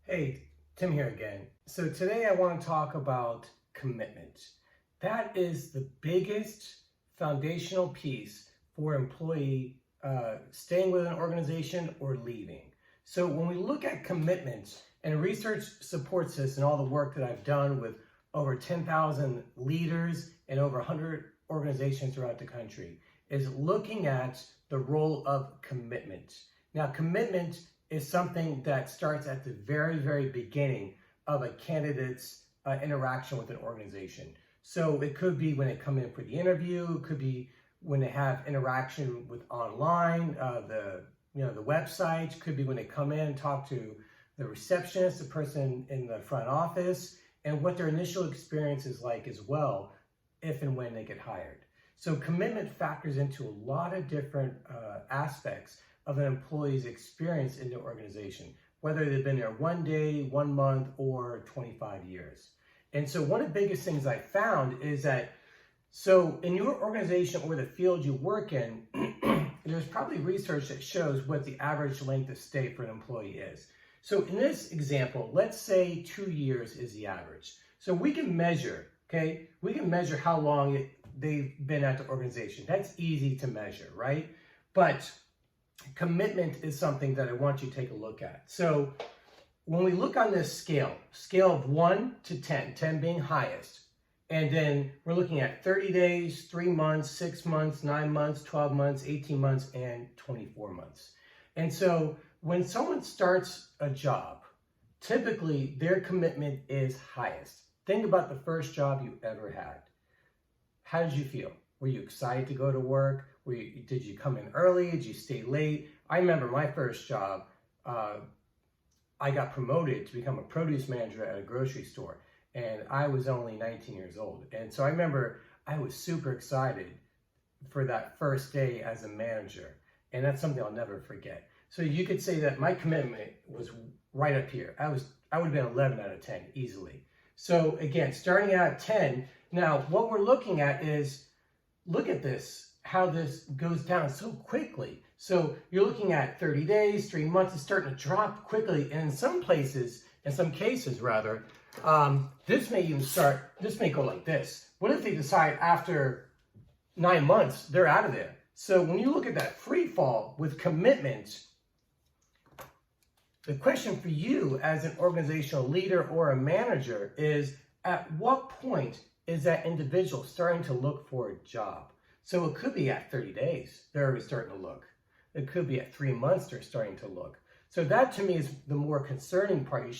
Hey, Tim here again. So today I want to talk about commitment. That is the biggest foundational piece for employee staying with an organization or leaving. So when we look at commitment, and research supports this and all the work that I've done with over 10,000 leaders and over 100 organizations throughout the country, is looking at the role of commitment. Now, commitment is something that starts at the very, very beginning of a candidate's interaction with an organization. So it could be when they come in for the interview, it could be when they have interaction with online, the website, could be when they come in and talk to the receptionist, the person in the front office, and what their initial experience is like as well, if and when they get hired. So commitment factors into a lot of different aspects of an employee's experience in the organization, whether they've been there 1 day, 1 month, or 25 years. And so one of the biggest things I found is that, so in your organization or the field you work in, there's probably research that shows what the average length of stay for an employee is. So in this example, let's say 2 years is the average. So we can measure, okay? We can measure how long they've been at the organization. That's easy to measure, right? But commitment is something that I want you to take a look at. So when we look on this scale of 1 to 10, 10 being highest, and then we're looking at 30 days, 3 months, 6 months, 9 months, 12 months, 18 months, and 24 months. And so when someone starts a job, typically their commitment is highest. Think about the first job you ever had. How did you feel? Were you excited to go to work? Did you come in early? Did you stay late? I remember my first job, I got promoted to become a produce manager at a grocery store, and I was only 19 years old. And so I remember I was super excited for that first day as a manager, and that's something I'll never forget. So you could say that my commitment was right up here. I would have been 11 out of 10 easily. So again, starting out at 10, now what we're looking at is, look at this, how this goes down so quickly. So you're looking at 30 days, 3 months, it's starting to drop quickly. And in some cases, this may go like this. What if they decide after 9 months, they're out of there? So when you look at that free fall with commitment, the question for you as an organizational leader or a manager is, at what point is that individual starting to look for a job? So it could be at 30 days, they're already starting to look. It could be at 3 months, they're starting to look. So that to me is the more concerning part you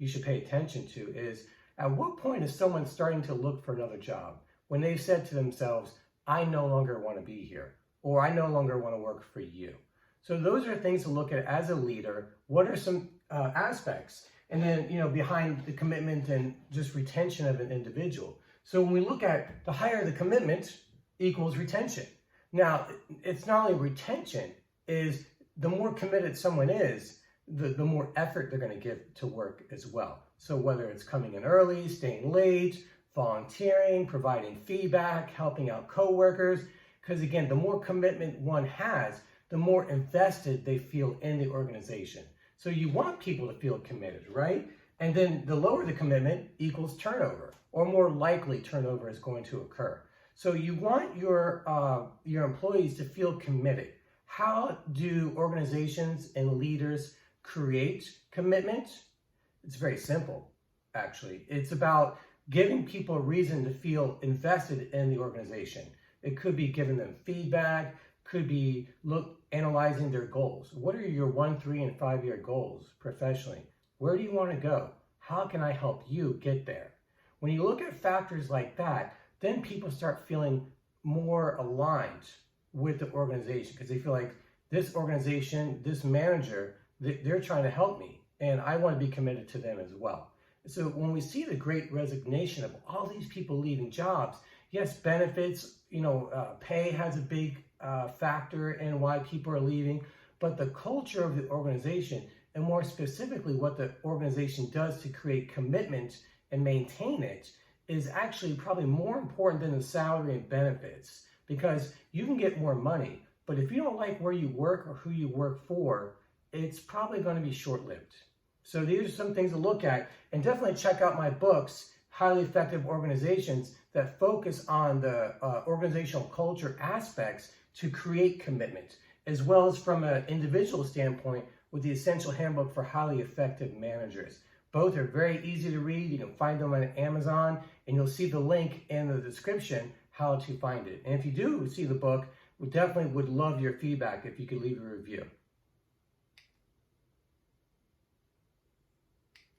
should pay attention to, is at what point is someone starting to look for another job? When they've said to themselves, I no longer want to be here, or I no longer want to work for you. So those are things to look at as a leader. What are some aspects? And then, behind the commitment and just retention of an individual. So when we look at the higher the commitment equals retention. Now, it's not only retention, is the more committed someone is, the more effort they're going to give to work as well. So whether it's coming in early, staying late, volunteering, providing feedback, helping out coworkers, because again, the more commitment one has, the more invested they feel in the organization. So you want people to feel committed, right? And then the lower the commitment equals turnover, or more likely turnover is going to occur. So you want your employees to feel committed. How do organizations and leaders create commitment? It's very simple, actually. It's about giving people a reason to feel invested in the organization. It could be giving them feedback, could be analyzing their goals. What are your 1, 3, and 5 year goals professionally? Where do you want to go? How can I help you get there? When you look at factors like that, then people start feeling more aligned with the organization, because they feel like this organization, this manager, they're trying to help me, and I want to be committed to them as well. So when we see the great resignation of all these people leaving jobs, yes, benefits, pay has a big factor in why people are leaving, but the culture of the organization, and more specifically what the organization does to create commitment and maintain it, is actually probably more important than the salary and benefits, because you can get more money, but if you don't like where you work or who you work for, it's probably going to be short-lived. So these are some things to look at, and definitely check out my books, Highly Effective Organizations, that focus on the organizational culture aspects to create commitment, as well as from an individual standpoint with the Essential Handbook for Highly Effective Managers. Both are very easy to read. You can find them on Amazon, and you'll see the link in the description how to find it. And if you do see the book, we definitely would love your feedback if you could leave a review.